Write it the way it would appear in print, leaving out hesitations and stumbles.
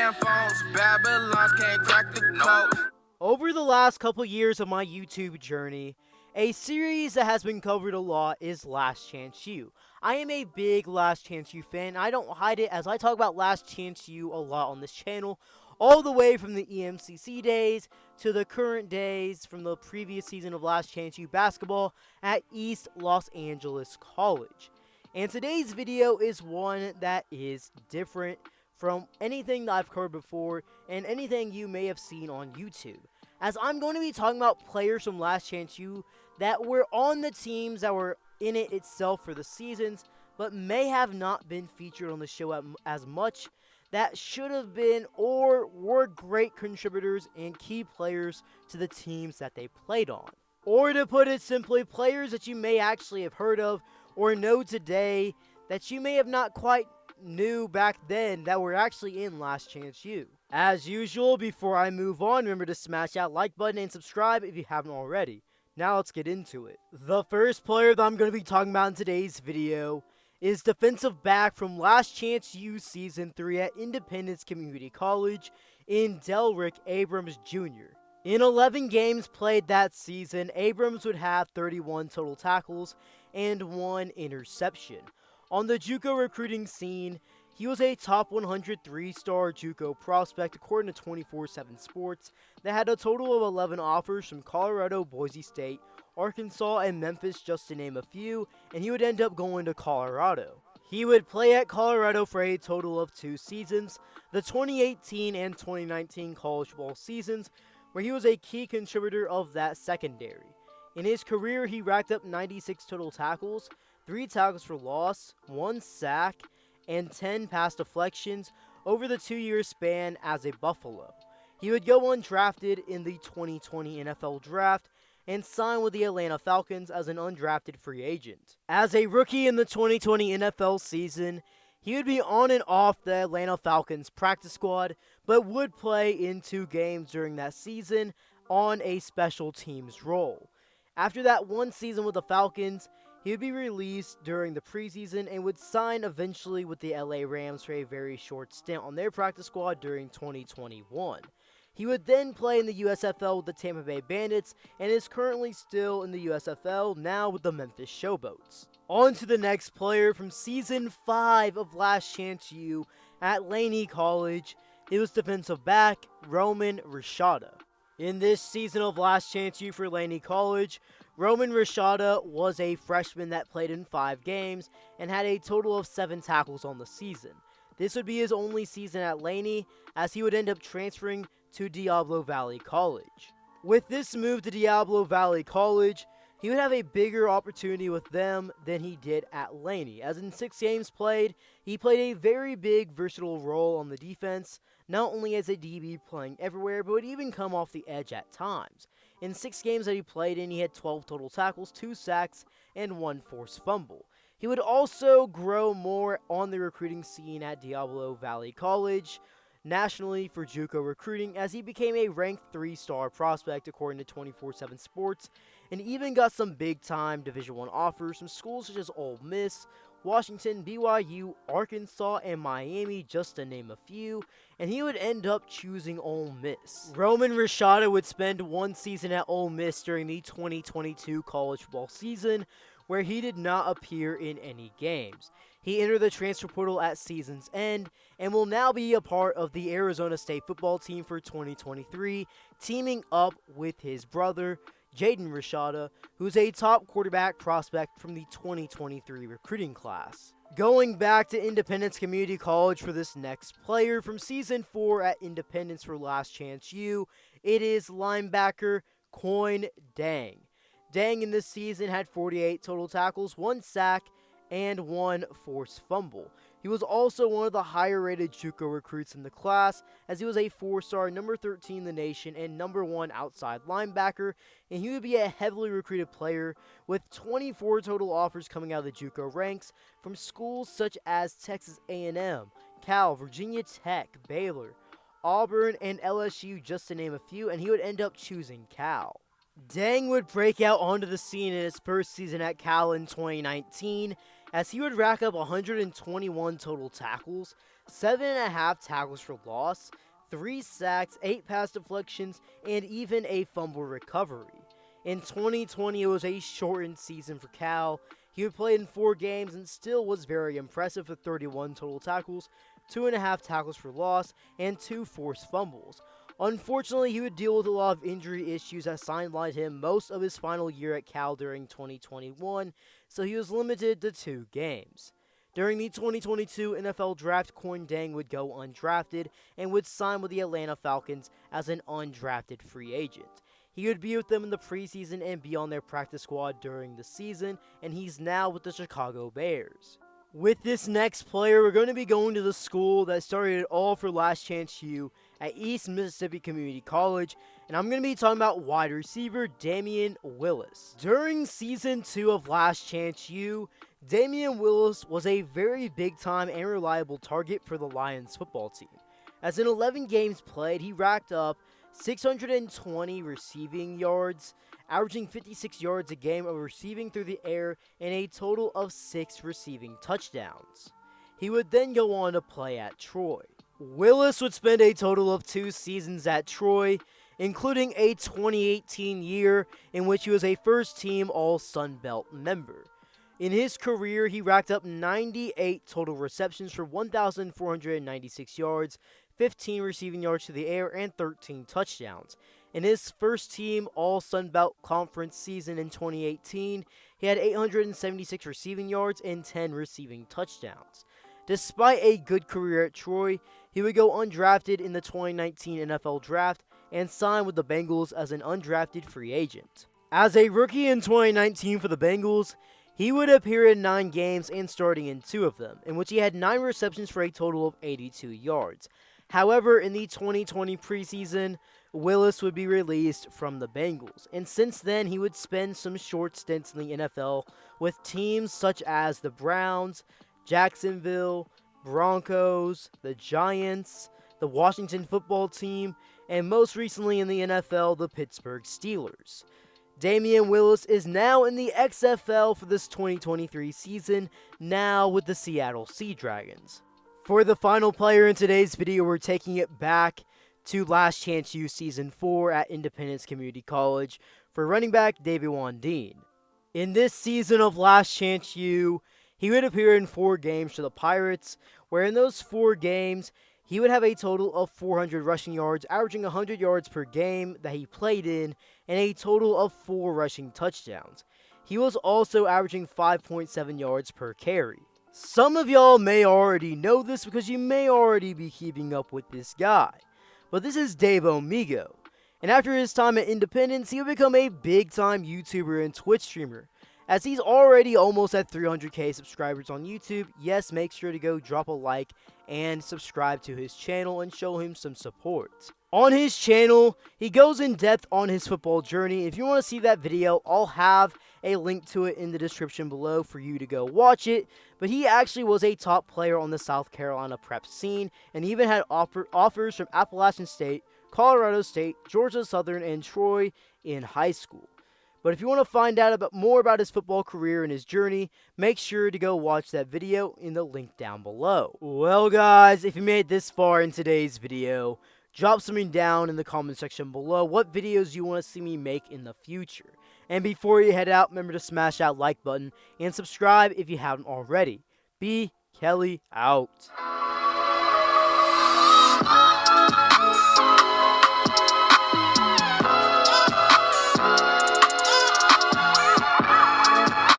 Damn phones, Babylons can't crack the code. Over the last couple years of my YouTube journey, a series that has been covered a lot is Last Chance U. I am a big Last Chance U fan. I don't hide it as I talk about Last Chance U a lot on this channel, all the way from the EMCC days to the current days from the previous season of Last Chance U basketball at East Los Angeles College. And today's video is one that is different from anything that I've covered before and anything you may have seen on YouTube, as I'm going to be talking about players from Last Chance U that were on the teams that were in it itself for the seasons, but may have not been featured on the show as much, that should have been or were great contributors and key players to the teams that they played on. Or to put it simply, players that you may actually have heard of or know today that you may have not quite knew back then that were actually in Last Chance U. As usual, before I move on, remember to smash that like button and subscribe if you haven't already. Now let's get into it. The first player that I'm going to be talking about in today's video is defensive back from Last Chance U Season 3 at Independence Community College in Delrick Abrams Jr. In 11 games played that season, Abrams would have 31 total tackles and 1 interception. On the JUCO recruiting scene, he was a top 100 3-star JUCO prospect according to 24/7 Sports that had a total of 11 offers from Colorado, Boise State, Arkansas, and Memphis, just to name a few, and he would end up going to Colorado. He would play at Colorado for a total of 2 seasons, the 2018 and 2019 college football seasons, where he was a key contributor of that secondary. In his career, he racked up 96 total tackles, 3 tackles for loss, 1 sack, and 10 pass deflections over the 2-year span as a Buffalo. He would go undrafted in the 2020 NFL Draft and sign with the Atlanta Falcons as an undrafted free agent. As a rookie in the 2020 NFL season, he would be on and off the Atlanta Falcons practice squad, but would play in 2 games during that season on a special teams role. After that 1 season with the Falcons, he would be released during the preseason and would sign eventually with the LA Rams for a very short stint on their practice squad during 2021. He would then play in the USFL with the Tampa Bay Bandits and is currently still in the USFL, now with the Memphis Showboats. On to the next player from Season 5 of Last Chance U at Laney College. It was defensive back Roman Rashada. In this season of Last Chance U for Laney College, Roman Rashada was a freshman that played in 5 games and had a total of 7 tackles on the season. This would be his only season at Laney, as he would end up transferring to Diablo Valley College. With this move to Diablo Valley College, he would have a bigger opportunity with them than he did at Laney, as in 6 games played, he played a very big versatile role on the defense, not only as a DB playing everywhere, but would even come off the edge at times. In 6 games that he played in, he had 12 total tackles, 2 sacks, and 1 forced fumble. He would also grow more on the recruiting scene at Diablo Valley College, nationally for JUCO recruiting, as he became a ranked 3-star prospect according to 24/7 Sports, and even got some big-time Division I offers from schools such as Ole Miss, Washington, BYU, Arkansas, and Miami, just to name a few, and he would end up choosing Ole Miss. Roman Rashada would spend 1 season at Ole Miss during the 2022 college football season, where he did not appear in any games. He entered the transfer portal at season's end and will now be a part of the Arizona State football team for 2023, teaming up with his brother, Jaden Rashada, who's a top quarterback prospect from the 2023 recruiting class. Going back to Independence Community College for this next player from Season 4 at Independence for Last Chance U, it is linebacker Coin Dang. Dang in this season had 48 total tackles, 1 sack, and 1 forced fumble. He was also one of the higher rated JUCO recruits in the class, as he was a 4-star, number 13 in the nation, and number 1 outside linebacker, and he would be a heavily recruited player with 24 total offers coming out of the JUCO ranks from schools such as Texas A&M, Cal, Virginia Tech, Baylor, Auburn, and LSU, just to name a few, and he would end up choosing Cal. Dang would break out onto the scene in his first season at Cal in 2019, as he would rack up 121 total tackles, 7.5 tackles for loss, 3 sacks, 8 pass deflections, and even a fumble recovery. In 2020, it was a shortened season for Cal. He would play in 4 games and still was very impressive with 31 total tackles, 2.5 tackles for loss, and 2 forced fumbles. Unfortunately, he would deal with a lot of injury issues that sidelined him most of his final year at Cal during 2021, so he was limited to 2 games. During the 2022 NFL Draft, Corn Dang would go undrafted and would sign with the Atlanta Falcons as an undrafted free agent. He would be with them in the preseason and be on their practice squad during the season, and he's now with the Chicago Bears. With this next player, we're going to be going to the school that started it all for Last Chance U at East Mississippi Community College, and I'm going to be talking about wide receiver Damien Willis. During Season 2 of Last Chance U, Damien Willis was a very big-time and reliable target for the Lions football team. As in 11 games played, he racked up 620 receiving yards, averaging 56 yards a game of receiving through the air, and a total of 6 receiving touchdowns. He would then go on to play at Troy. Willis would spend a total of 2 seasons at Troy, including a 2018 year in which he was a first-team All-Sun Belt member. In his career, he racked up 98 total receptions for 1,496 yards, 15 receiving yards to the air, and 13 touchdowns. In his first-team All-Sun Belt Conference season in 2018, he had 876 receiving yards and 10 receiving touchdowns. Despite a good career at Troy, he would go undrafted in the 2019 NFL Draft and sign with the Bengals as an undrafted free agent. As a rookie in 2019 for the Bengals, he would appear in 9 games and starting in 2 of them, in which he had 9 receptions for a total of 82 yards. However, in the 2020 preseason, Willis would be released from the Bengals, and since then he would spend some short stints in the NFL with teams such as the Browns, Jacksonville, Broncos, the Giants, the Washington football team, and most recently in the NFL, the Pittsburgh Steelers. Damien Willis is now in the XFL for this 2023 season, now with the Seattle Sea Dragons. For the final player in today's video, we're taking it back to Last Chance U Season 4 at Independence Community College for running back David Juan. In this season of Last Chance U, he would appear in 4 games for the Pirates, where in those 4 games, he would have a total of 400 rushing yards, averaging 100 yards per game that he played in, and a total of 4 rushing touchdowns. He was also averaging 5.7 yards per carry. Some of y'all may already know this because you may already be keeping up with this guy, but this is Dave Omigo, and after his time at Independence, he would become a big-time YouTuber and Twitch streamer. As he's already almost at 300k subscribers on YouTube, yes, make sure to go drop a like and subscribe to his channel and show him some support. On his channel, he goes in depth on his football journey. If you want to see that video, I'll have a link to it in the description below for you to go watch it. But he actually was a top player on the South Carolina prep scene and even had offers from Appalachian State, Colorado State, Georgia Southern, and Troy in high school. But if you want to find out more about his football career and his journey, make sure to go watch that video in the link down below. Well guys, if you made it this far in today's video, drop something down in the comment section below what videos you want to see me make in the future. And before you head out, remember to smash that like button and subscribe if you haven't already. B. Kelly out.